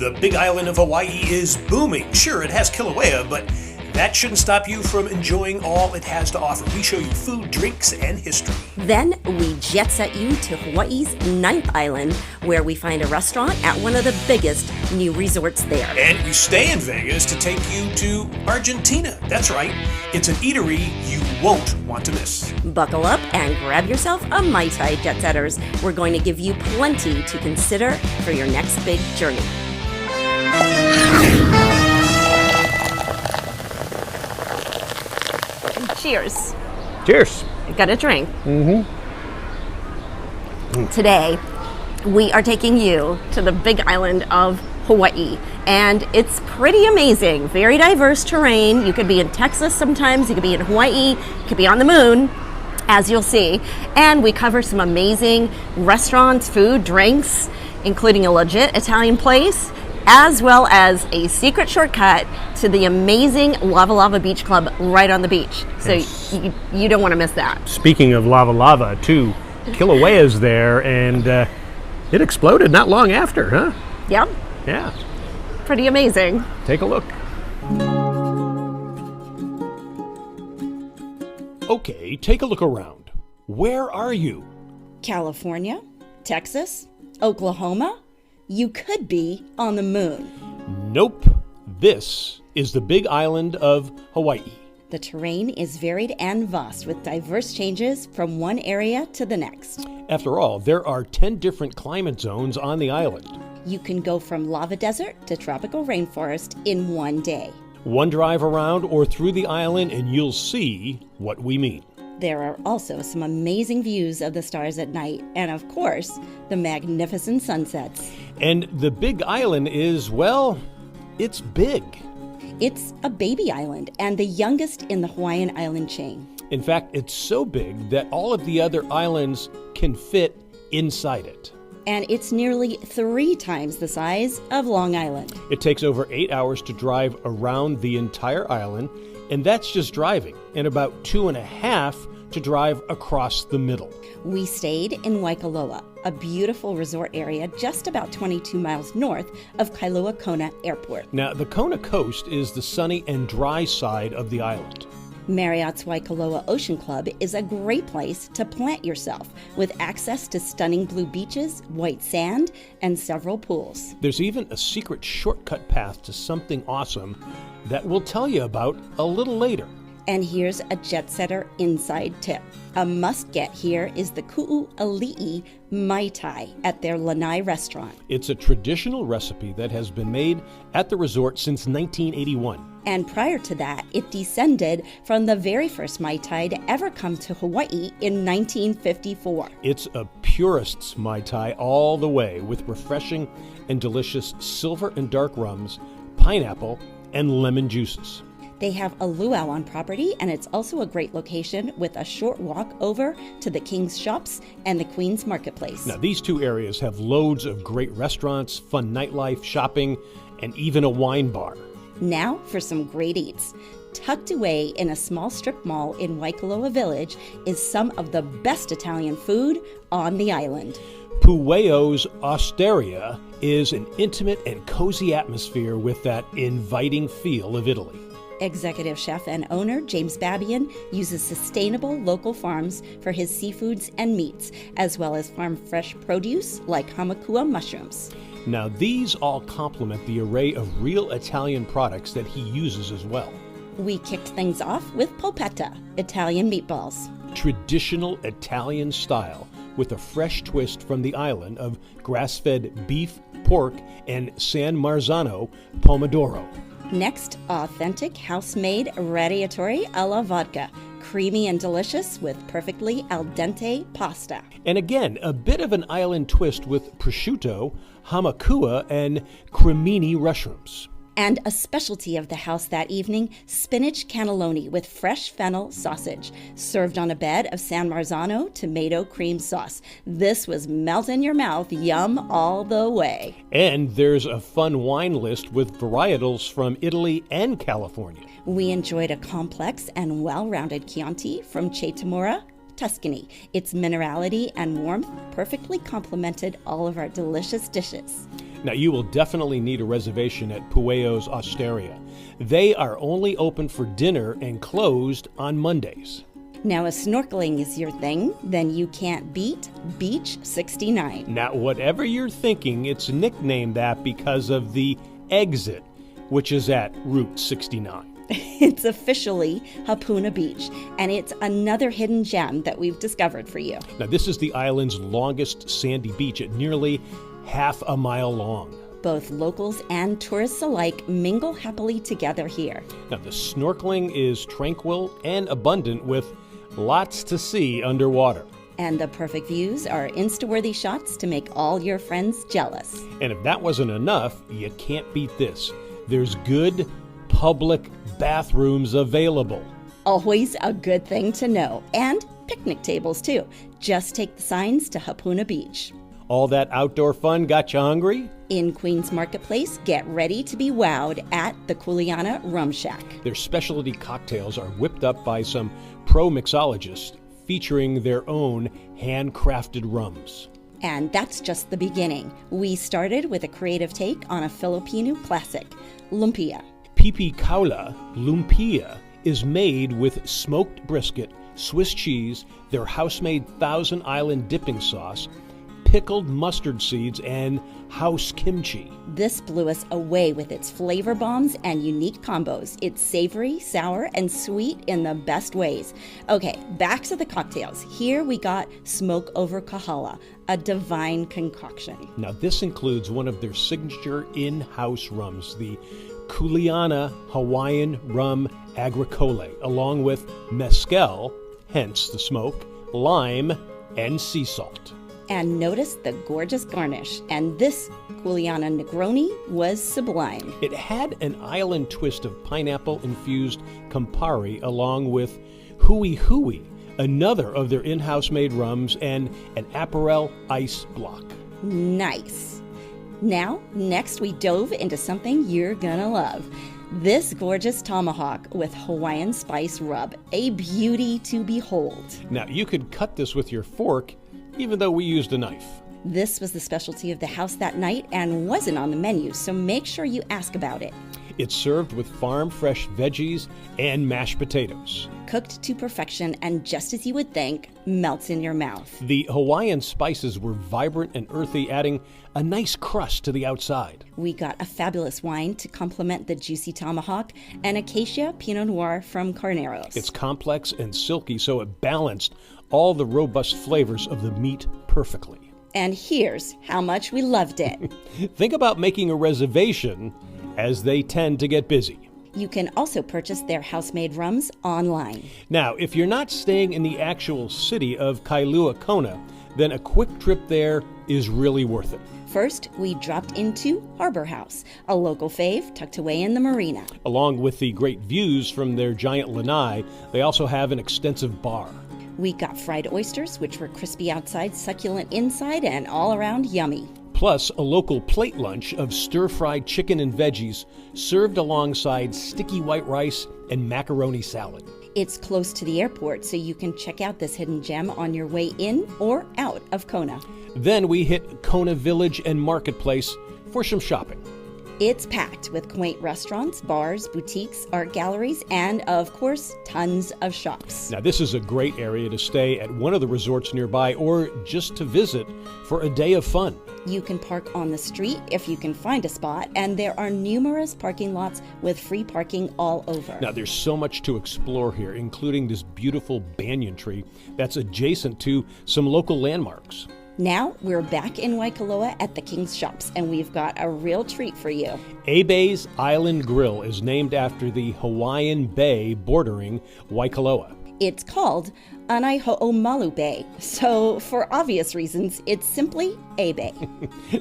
The big island of Hawaii is booming. Sure, it has Kilauea, but that shouldn't stop you from enjoying all it has to offer. We show you food, drinks, and history. Then we jet set you to Hawaii's 9th island, where we find a restaurant at one of the biggest new resorts there. And we stay in Vegas to take you to Argentina. That's right. It's an eatery you won't want to miss. Buckle up and grab yourself a Mai Tai, Jet Setters. We're going to give you plenty to consider for your next big journey. Cheers. Cheers. Got a drink. Today, we are taking you to the big island of Hawaii, and it's pretty amazing. Very diverse terrain. You could be in Texas sometimes, you could be in Hawaii, you could be on the moon, as you'll see. And we cover some amazing restaurants, food, drinks, including a legit Italian place, as well as a secret shortcut to the amazing Lava Lava Beach Club right on the beach. So you don't want to miss that. Speaking of Lava Lava, too, Kilauea's there, and it exploded not long after, huh? Yep. Yeah. Pretty amazing. Take a look. Okay, take a look around. Where are you? California, Texas, Oklahoma. You could be on the moon. Nope. This is the big island of Hawaii. The terrain is varied and vast with diverse changes from one area to the next. After all, there are 10 different climate zones on the island. You can go from lava desert to tropical rainforest in one day. One drive around or through the island and you'll see what we mean. There are also some amazing views of the stars at night, and of course, the magnificent sunsets. And the big island is, well, it's big. It's a baby island and the youngest in the Hawaiian island chain. In fact, it's so big that all of the other islands can fit inside it. And it's nearly 3 times the size of Long Island. It takes over 8 hours to drive around the entire island, and that's just driving, and about 2.5 to drive across the middle. We stayed in Waikoloa, a beautiful resort area just about 22 miles north of Kailua Kona Airport. Now, the Kona coast is the sunny and dry side of the island. Marriott's Waikoloa Ocean Club is a great place to plant yourself with access to stunning blue beaches, white sand, and several pools. There's even a secret shortcut path to something awesome that we'll tell you about a little later. And here's a Jet Setter inside tip. A must-get here is the Ku'u'ali'i Mai Tai at their Lanai restaurant. It's a traditional recipe that has been made at the resort since 1981. And prior to that, it descended from the very first Mai Tai to ever come to Hawaii in 1954. It's a purist's Mai Tai all the way, with refreshing and delicious silver and dark rums, pineapple, and lemon juices. They have a luau on property, and it's also a great location with a short walk over to the King's Shops and the Queen's Marketplace. Now, these two areas have loads of great restaurants, fun nightlife, shopping, and even a wine bar. Now for some great eats. Tucked away in a small strip mall in Waikoloa Village is some of the best Italian food on the island. Pueo's Osteria is an intimate and cozy atmosphere with that inviting feel of Italy. Executive chef and owner James Babian uses sustainable local farms for his seafoods and meats, as well as farm fresh produce like hamakua mushrooms. Now, these all complement the array of real Italian products that he uses as well. We kicked things off with polpetta, Italian meatballs. Traditional Italian style, with a fresh twist from the island of grass-fed beef, pork, and San Marzano pomodoro. Next, authentic house-made radiatori alla vodka, creamy and delicious with perfectly al dente pasta. And again, a bit of an island twist with prosciutto, hamakua, and cremini mushrooms. And a specialty of the house that evening, spinach cannelloni with fresh fennel sausage, served on a bed of San Marzano tomato cream sauce. This was melt in your mouth, yum all the way. And there's a fun wine list with varietals from Italy and California. We enjoyed a complex and well-rounded Chianti from Cetamura, Tuscany. Its minerality and warmth perfectly complemented all of our delicious dishes. Now, you will definitely need a reservation at Pueyo's Osteria. They are only open for dinner and closed on Mondays. Now, if snorkeling is your thing, then you can't beat Beach 69. Now, whatever you're thinking, it's nicknamed that because of the exit, which is at Route 69. It's officially Hapuna Beach, and it's another hidden gem that we've discovered for you. Now, this is the island's longest sandy beach at nearly half a mile long. Both locals and tourists alike mingle happily together here. Now, the snorkeling is tranquil and abundant with lots to see underwater. And the perfect views are Insta-worthy shots to make all your friends jealous. And if that wasn't enough, you can't beat this. There's good public bathrooms available. Always a good thing to know. And picnic tables, too. Just take the signs to Hapuna Beach. All that outdoor fun got you hungry? In Queens Marketplace, get ready to be wowed at the Kilauea Rum Shack. Their specialty cocktails are whipped up by some pro mixologists featuring their own handcrafted rums. And that's just the beginning. We started with a creative take on a Filipino classic, lumpia. Pipi Kaula Lumpia is made with smoked brisket, Swiss cheese, their house-made Thousand Island dipping sauce, pickled mustard seeds, and house kimchi. This blew us away with its flavor bombs and unique combos. It's savory, sour, and sweet in the best ways. Okay, back to the cocktails. Here we got Smoke Over Kahala, a divine concoction. Now, this includes one of their signature in-house rums, the Kuleana Hawaiian Rum Agricole, along with mezcal, hence the smoke, lime, and sea salt. And notice the gorgeous garnish. And this Kuleana Negroni was sublime. It had an island twist of pineapple-infused Campari along with Hui Hui, another of their in-house made rums, and an Aperol ice block. Nice. Now, next we dove into something you're gonna love. This gorgeous tomahawk with Hawaiian spice rub, a beauty to behold. Now, you could cut this with your fork, even though we used a knife. This was the specialty of the house that night and wasn't on the menu, so make sure you ask about it. It's served with farm-fresh veggies and mashed potatoes. Cooked to perfection and just as you would think, melts in your mouth. The Hawaiian spices were vibrant and earthy, adding a nice crust to the outside. We got a fabulous wine to complement the juicy tomahawk, and Acacia Pinot Noir from Carneros. It's complex and silky, so it balanced all the robust flavors of the meat perfectly. And here's how much we loved it. Think about making a reservation, as they tend to get busy. You can also purchase their house-made rums online. Now, if you're not staying in the actual city of Kailua Kona, then a quick trip there is really worth it. First, we dropped into Harbor House, a local fave tucked away in the marina. Along with the great views from their giant lanai, they also have an extensive bar. We got fried oysters, which were crispy outside, succulent inside, and all around yummy. Plus, a local plate lunch of stir-fried chicken and veggies served alongside sticky white rice and macaroni salad. It's close to the airport, so you can check out this hidden gem on your way in or out of Kona. Then we hit Kona Village and Marketplace for some shopping. It's packed with quaint restaurants, bars, boutiques, art galleries, and, of course, tons of shops. Now, this is a great area to stay at one of the resorts nearby or just to visit for a day of fun. You can park on the street if you can find a spot, and there are numerous parking lots with free parking all over. Now, there's so much to explore here, including this beautiful banyan tree that's adjacent to some local landmarks. Now, we're back in Waikoloa at the King's Shops, and we've got a real treat for you. Abe's Island Grill is named after the Hawaiian bay bordering Waikoloa. It's called Anaiho'omalu Bay, so for obvious reasons, it's simply Abe.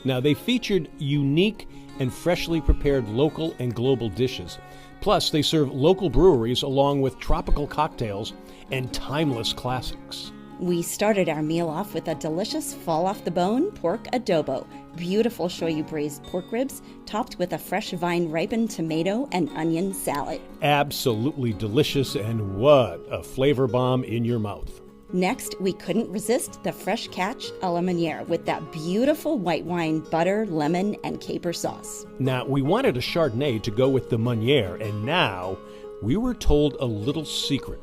Now, they featured unique and freshly prepared local and global dishes. Plus, they serve local breweries along with tropical cocktails and timeless classics. We started our meal off with a delicious fall-off-the-bone pork adobo, beautiful shoyu braised pork ribs, topped with a fresh vine-ripened tomato and onion salad. Absolutely delicious, and what a flavor bomb in your mouth. Next, we couldn't resist the fresh catch a la Meunier with that beautiful white wine, butter, lemon, and caper sauce. Now, we wanted a Chardonnay to go with the Meunier, and now we were told a little secret.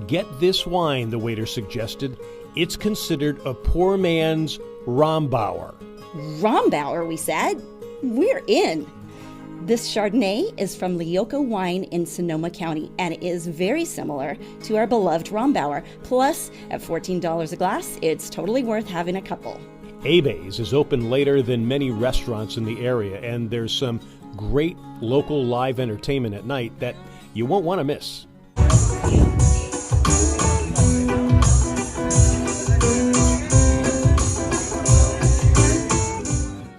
Get this wine, the waiter suggested. It's considered a poor man's Rombauer. Rombauer, we said? We're in. This Chardonnay is from Lioka Wine in Sonoma County, and it is very similar to our beloved Rombauer. Plus, at $14 a glass, it's totally worth having a couple. Abe's is open later than many restaurants in the area, and there's some great local live entertainment at night that you won't want to miss.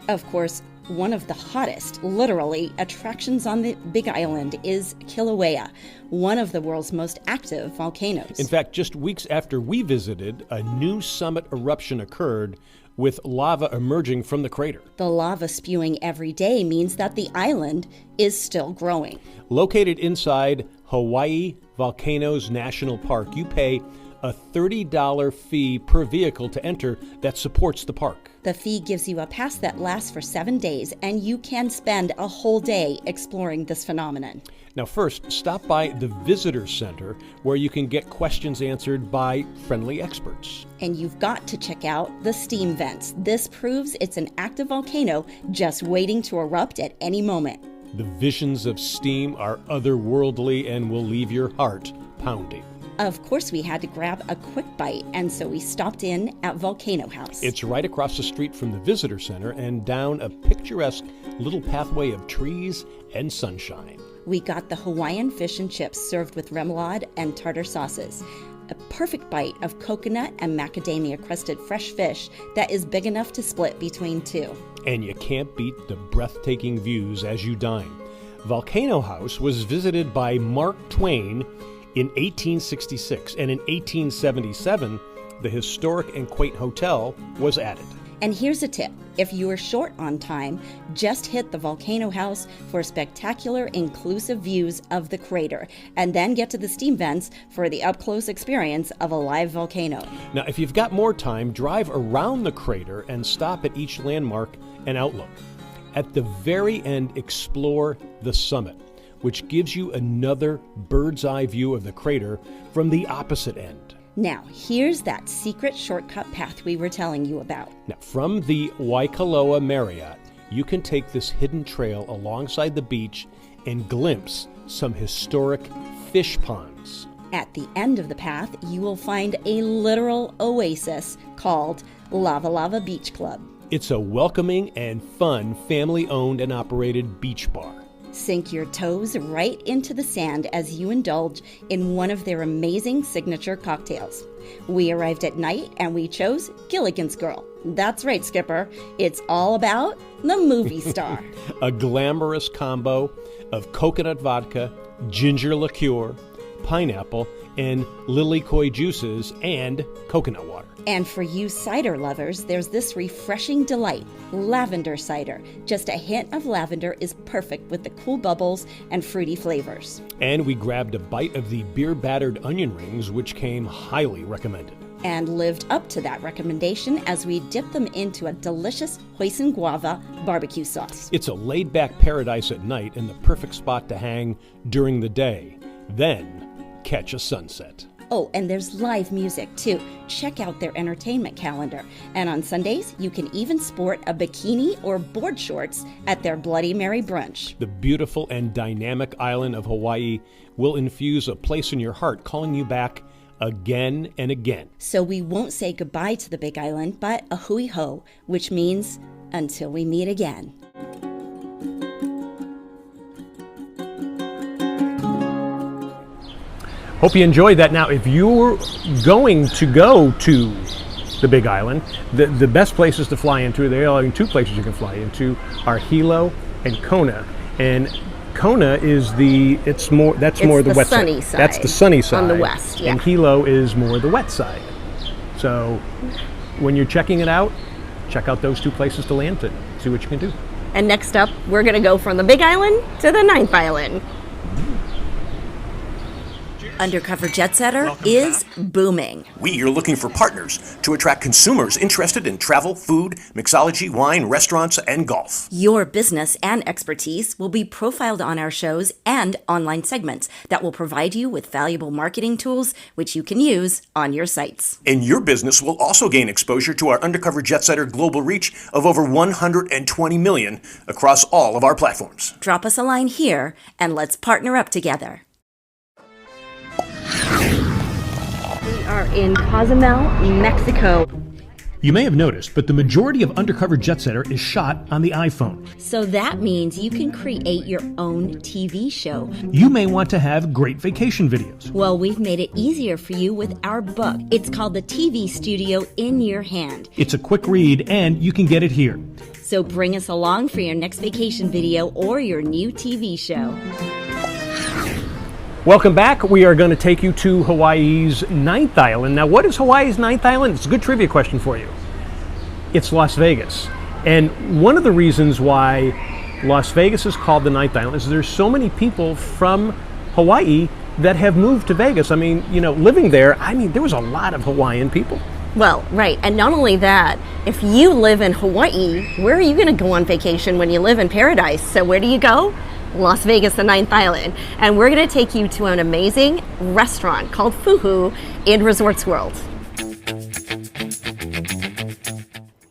Of course, one of the hottest, literally, attractions on the Big Island is Kilauea, one of the world's most active volcanoes. In fact, just weeks after we visited, a new summit eruption occurred with lava emerging from the crater. The lava spewing every day means that the island is still growing. Located inside Hawaii Volcanoes National Park, you pay a $30 fee per vehicle to enter that supports the park. The fee gives you a pass that lasts for 7 days, and you can spend a whole day exploring this phenomenon. Now first, stop by the Visitor Center where you can get questions answered by friendly experts. And you've got to check out the steam vents. This proves it's an active volcano just waiting to erupt at any moment. The visions of steam are otherworldly and will leave your heart pounding. Of course, we had to grab a quick bite, and so we stopped in at Volcano House. It's right across the street from the Visitor Center and down a picturesque little pathway of trees and sunshine. We got the Hawaiian fish and chips served with remoulade and tartar sauces. A perfect bite of coconut and macadamia-crusted fresh fish that is big enough to split between two. And you can't beat the breathtaking views as you dine. Volcano House was visited by Mark Twain in 1866, and in 1877, the historic and quaint hotel was added. And here's a tip. If you are short on time, just hit the Volcano House for spectacular, inclusive views of the crater, and then get to the steam vents for the up-close experience of a live volcano. Now, if you've got more time, drive around the crater and stop at each landmark and outlook. At the very end, explore the summit, which gives you another bird's eye view of the crater from the opposite end. Now, here's that secret shortcut path we were telling you about. Now, from the Waikoloa Marriott, you can take this hidden trail alongside the beach and glimpse some historic fish ponds. At the end of the path, you will find a literal oasis called Lava Lava Beach Club. It's a welcoming and fun family-owned and operated beach bar. Sink your toes right into the sand as you indulge in one of their amazing signature cocktails. We arrived at night and we chose Gilligan's Girl. That's right, Skipper. It's all about the movie star. A glamorous combo of coconut vodka, ginger liqueur, pineapple, and lilikoi juices, and coconut water. And for you cider lovers, there's this refreshing delight, lavender cider. Just a hint of lavender is perfect with the cool bubbles and fruity flavors. And we grabbed a bite of the beer-battered onion rings, which came highly recommended. And lived up to that recommendation as we dipped them into a delicious hoisin guava barbecue sauce. It's a laid-back paradise at night and the perfect spot to hang during the day. Then, catch a sunset. Oh, and there's live music too. Check out their entertainment calendar. And on Sundays, you can even sport a bikini or board shorts at their Bloody Mary brunch. The beautiful and dynamic island of Hawaii will infuse a place in your heart, calling you back again and again. So we won't say goodbye to the Big Island, but a hui ho, which means until we meet again. Hope you enjoyed that. Now, if you're going to go to the Big Island, the best places to fly into, there are two places you can fly into, are Hilo and Kona. And Kona is the wet side. Sunny side. That's the sunny side. On the west, yeah. And Hilo is more the wet side. So when you're checking it out, check out those two places to land to see what you can do. And next up, we're going to go from the Big Island to the 9th Island. Undercover Jet Setter is booming. We are looking for partners to attract consumers interested in travel, food, mixology, wine, restaurants, and golf. Your business and expertise will be profiled on our shows and online segments that will provide you with valuable marketing tools which you can use on your sites. And your business will also gain exposure to our Undercover Jet Setter global reach of over 120 million across all of our platforms. Drop us a line here and let's partner up together. We are in Cozumel, Mexico. You may have noticed, but the majority of Undercover Jet Setter is shot on the iPhone. So that means you can create your own TV show. You may want to have great vacation videos. Well, we've made it easier for you with our book. It's called The TV Studio in Your Hand. It's a quick read, and you can get it here. So bring us along for your next vacation video or your new TV show. Welcome back. We are going to take you to Hawaii's 9th island. Now, what is Hawaii's 9th island? It's a good trivia question for you. It's Las Vegas. And one of the reasons why Las Vegas is called the 9th island is there's so many people from Hawaii that have moved to Vegas. I mean, living there, there was a lot of Hawaiian people. Well, right. And not only that, if you live in Hawaii, where are you going to go on vacation when you live in paradise? So where do you go? Las Vegas, the 9th island. And we're going to take you to an amazing restaurant called Fuhu in Resorts World.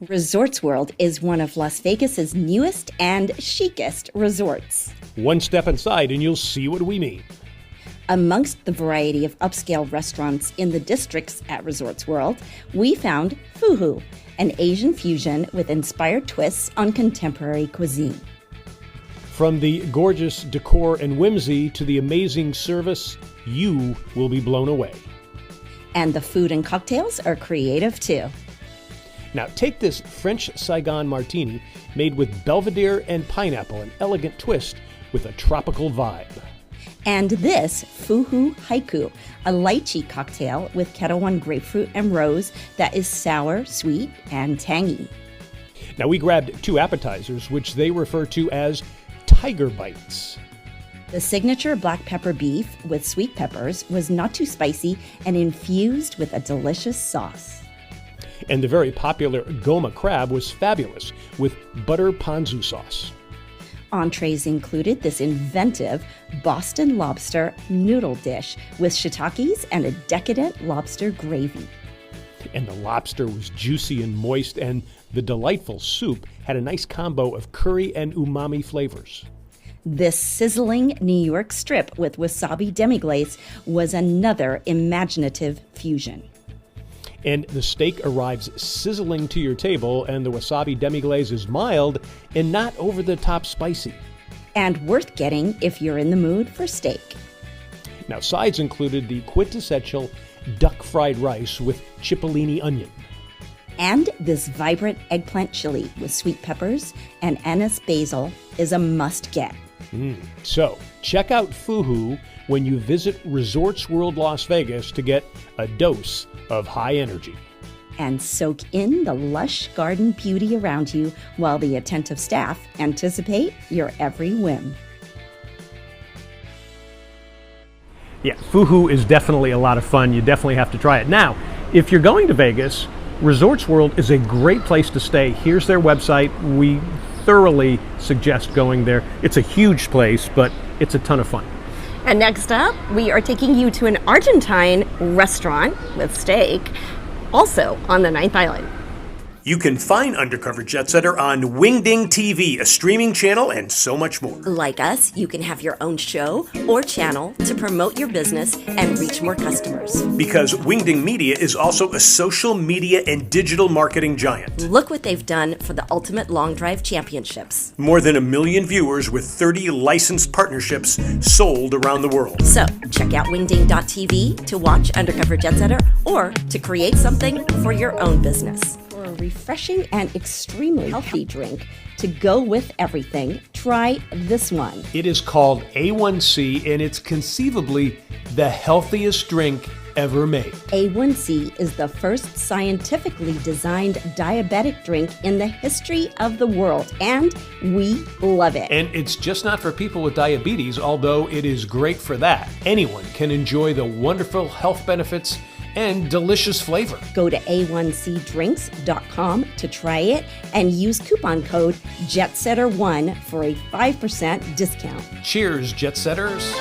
Resorts World is one of Las Vegas's newest and chicest resorts. One step inside and you'll see what we mean. Amongst the variety of upscale restaurants in the districts at Resorts World, we found Fuhu, an Asian fusion with inspired twists on contemporary cuisine. From the gorgeous decor and whimsy to the amazing service, you will be blown away. And the food and cocktails are creative too. Now take this French Saigon martini made with Belvedere and pineapple, an elegant twist with a tropical vibe. And this Fuhu Haiku, a lychee cocktail with Ketel One grapefruit and rose that is sour, sweet, and tangy. Now we grabbed 2 appetizers, which they refer to as tiger bites. The signature black pepper beef with sweet peppers was not too spicy and infused with a delicious sauce. And the very popular goma crab was fabulous with butter ponzu sauce. Entrees included this inventive Boston lobster noodle dish with shiitakes and a decadent lobster gravy. And the lobster was juicy and moist, and the delightful soup had a nice combo of curry and umami flavors. This sizzling New York strip with wasabi demi-glace was another imaginative fusion. And the steak arrives sizzling to your table, and the wasabi demi-glaze is mild and not over-the-top spicy. And worth getting if you're in the mood for steak. Now, sides included the quintessential duck fried rice with cipollini onion. And this vibrant eggplant chili with sweet peppers and anise basil is a must-get. So, check out Fuhu when you visit Resorts World Las Vegas to get a dose of high energy. And soak in the lush garden beauty around you while the attentive staff anticipate your every whim. Yeah, Fuhu is definitely a lot of fun. You definitely have to try it. Now, if you're going to Vegas, Resorts World is a great place to stay. Here's their website. We thoroughly suggest going there. It's a huge place, but it's a ton of fun. And next up, we are taking you to an Argentine restaurant with steak, also on the 9th island. You can find Undercover Jet Setter on Wingding TV, a streaming channel, and so much more. Like us, you can have your own show or channel to promote your business and reach more customers. Because Wingding Media is also a social media and digital marketing giant. Look what they've done for the Ultimate Long Drive Championships. More than 1 million viewers with 30 licensed partnerships sold around the world. So, check out wingding.tv to watch Undercover Jet Setter or to create something for your own business. For a refreshing and extremely healthy drink to go with everything, try this one. It is called A1C, and it's conceivably the healthiest drink ever made. A1C is the first scientifically designed diabetic drink in the history of the world, and we love it. And it's just not for people with diabetes, although it is great for that. Anyone can enjoy the wonderful health benefits and delicious flavor. Go to a1cdrinks.com to try it and use coupon code JETSETTER1 for a 5% discount. Cheers, Jet Setters.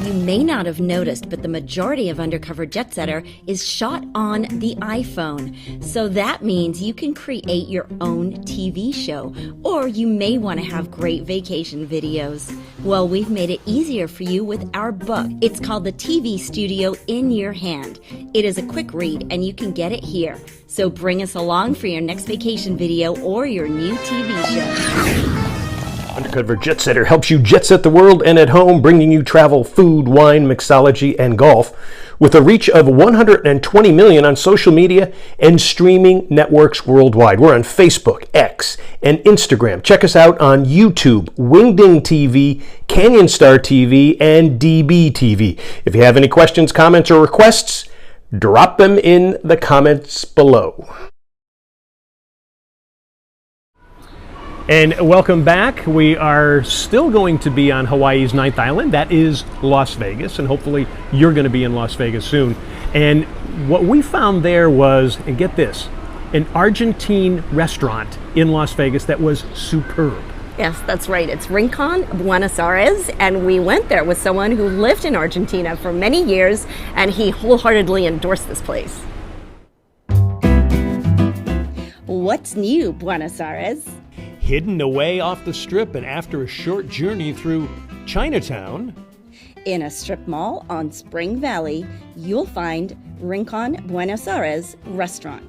You may not have noticed, but the majority of Undercover Jet Setter is shot on the iPhone. So that means you can create your own TV show, or you may want to have great vacation videos. Well, we've made it easier for you with our book. It's called The TV Studio in Your Hand. It is a quick read, and you can get it here. So bring us along for your next vacation video or your new TV show. Undercover Jet Setter helps you jet set the world and at home, bringing you travel, food, wine, mixology, and golf. With a reach of 120 million on social media and streaming networks worldwide. We're on Facebook, X, and Instagram. Check us out on YouTube, Wingding TV, Canyon Star TV, and DB TV. If you have any questions, comments, or requests, drop them in the comments below. And welcome back. We are still going to be on Hawaii's 9th island. That is Las Vegas, and hopefully you're going to be in Las Vegas soon. And what we found there was, and get this, an Argentine restaurant in Las Vegas that was superb. Yes, that's right. It's Rincon, Buenos Aires, and we went there with someone who lived in Argentina for many years, and he wholeheartedly endorsed this place. What's new, Buenos Aires? Hidden away off the strip and after a short journey through Chinatown. In a strip mall on Spring Valley, you'll find Rincon Buenos Aires restaurant.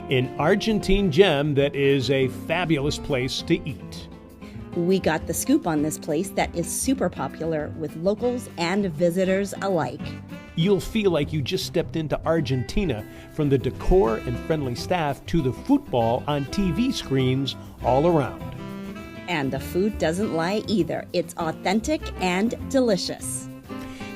An Argentine gem that is a fabulous place to eat. We got the scoop on this place that is super popular with locals and visitors alike. You'll feel like you just stepped into Argentina, from the decor and friendly staff to the football on TV screens all around. And the food doesn't lie either. It's authentic and delicious.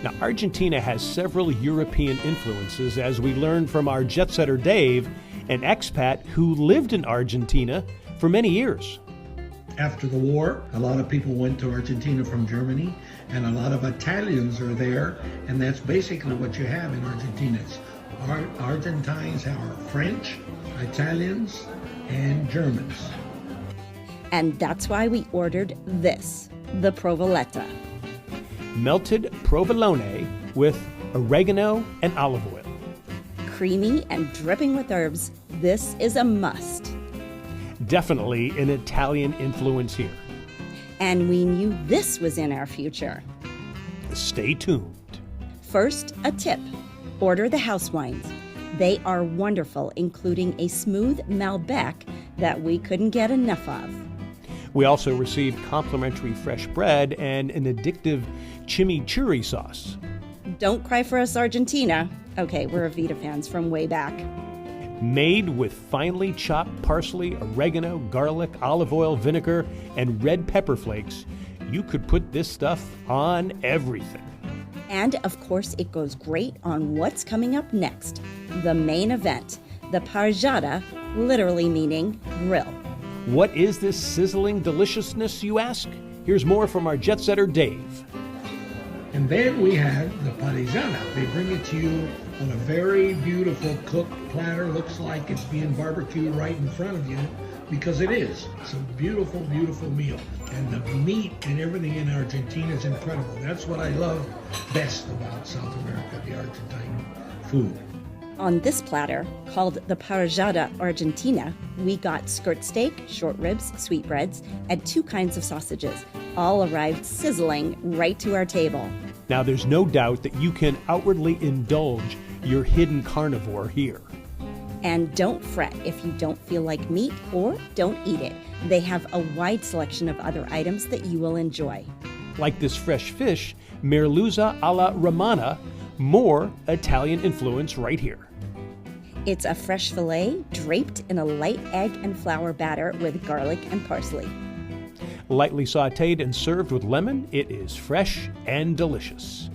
Now, Argentina has several European influences, as we learned from our jet setter Dave, an expat who lived in Argentina for many years. After the war, a lot of people went to Argentina from Germany, and a lot of Italians are there, and that's basically what you have in Argentina. Argentines are French, Italians, and Germans. And that's why we ordered this, the provoletta. Melted provolone with oregano and olive oil. Creamy and dripping with herbs, this is a must. Definitely an Italian influence here. And we knew this was in our future. Stay tuned. First, a tip. Order the house wines. They are wonderful, including a smooth Malbec that we couldn't get enough of. We also received complimentary fresh bread and an addictive chimichurri sauce. Don't cry for us, Argentina. Okay, we're Avita fans from way back. Made with finely chopped parsley, oregano, garlic, olive oil, vinegar, and red pepper flakes, you could put this stuff on everything. And of course, it goes great on what's coming up next, the main event, the parrillada, literally meaning grill. What is this sizzling deliciousness, you ask? Here's more from our jet setter Dave. And then we have the parrillada. They bring it to you on a very beautiful cooked platter. Looks like it's being barbecued right in front of you, because it is. It's a beautiful, beautiful meal. And the meat and everything in Argentina is incredible. That's what I love best about South America, the Argentine food. On this platter, called the parrillada Argentina, we got skirt steak, short ribs, sweetbreads, and 2 kinds of sausages, all arrived sizzling right to our table. Now, there's no doubt that you can outwardly indulge your hidden carnivore here. And don't fret if you don't feel like meat or don't eat it. They have a wide selection of other items that you will enjoy. Like this fresh fish, merluza alla romana, more Italian influence right here. It's a fresh fillet draped in a light egg and flour batter with garlic and parsley. Lightly sautéed and served with lemon, it is fresh and delicious.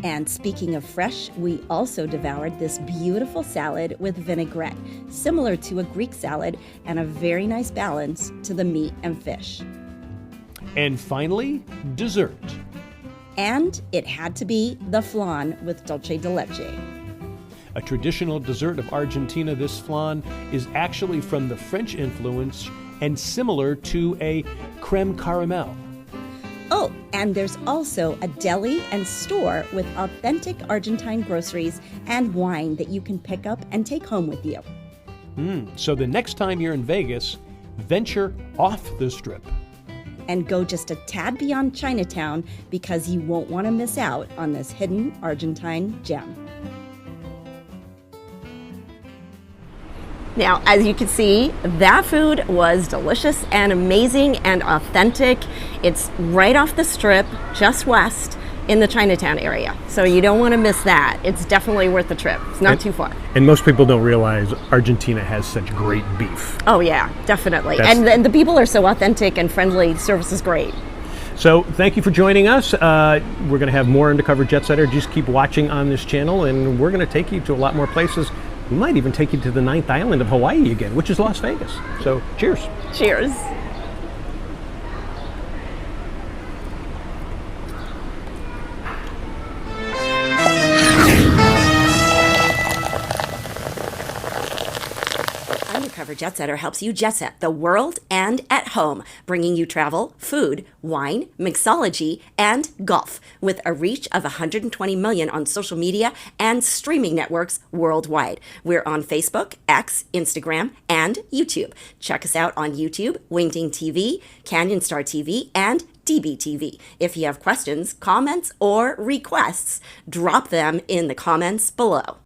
And speaking of fresh, we also devoured this beautiful salad with vinaigrette, similar to a Greek salad and a very nice balance to the meat and fish. And finally, dessert. And it had to be the flan with dulce de leche. A traditional dessert of Argentina, this flan is actually from the French influence and similar to a creme caramel. Oh, and there's also a deli and store with authentic Argentine groceries and wine that you can pick up and take home with you. So the next time you're in Vegas, venture off the strip. And go just a tad beyond Chinatown because you won't want to miss out on this hidden Argentine gem. Now, as you can see, that food was delicious and amazing and authentic. It's right off the strip, just west in the Chinatown area. So you don't want to miss that. It's definitely worth the trip. It's not too far. And most people don't realize Argentina has such great beef. Oh yeah, definitely. And the people are so authentic and friendly. The service is great. So thank you for joining us. We're going to have more Undercover Jet Setter. Just keep watching on this channel, and we're going to take you to a lot more places. We might even take you to the 9th island of Hawaii again, which is Las Vegas. So cheers. Cheers. Undercover Jet Setter helps you jet set the world and at home, bringing you travel, food, wine, mixology, and golf with a reach of 120 million on social media and streaming networks worldwide. We're on Facebook, X, Instagram, and YouTube. Check us out on YouTube, Wingding TV, Canyon Star TV, and DBTV. If you have questions, comments, or requests, drop them in the comments below.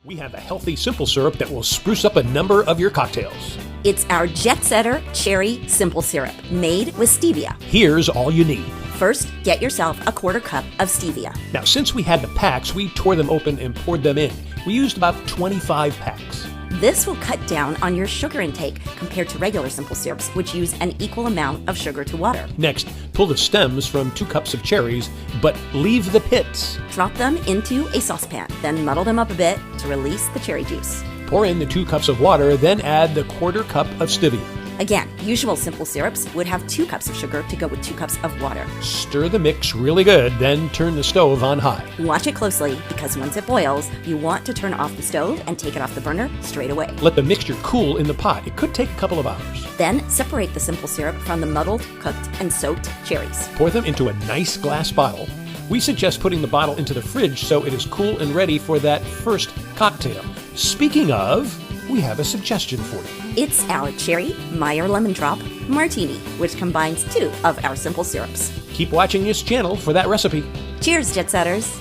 We have a healthy simple syrup that will spruce up a number of your cocktails. It's our Jet Setter Cherry Simple Syrup, made with stevia. Here's all you need. First, get yourself a 1/4 cup of stevia. Now, since we had the packs, we tore them open and poured them in. We used about 25 packs. This will cut down on your sugar intake compared to regular simple syrups, which use an equal amount of sugar to water. Next, pull the stems from 2 cups of cherries, but leave the pits. Drop them into a saucepan, then muddle them up a bit to release the cherry juice. Pour in the 2 cups of water, then add the 1/4 cup of stevia. Again, usual simple syrups would have 2 cups of sugar to go with 2 cups of water. Stir the mix really good, then turn the stove on high. Watch it closely, because once it boils, you want to turn off the stove and take it off the burner straight away. Let the mixture cool in the pot. It could take a couple of hours. Then separate the simple syrup from the muddled, cooked, and soaked cherries. Pour them into a nice glass bottle. We suggest putting the bottle into the fridge so it is cool and ready for that first cocktail. Speaking of, we have a suggestion for you. It's our Cherry Meyer Lemon Drop Martini, which combines 2 of our simple syrups. Keep watching this channel for that recipe. Cheers, Jet Setters!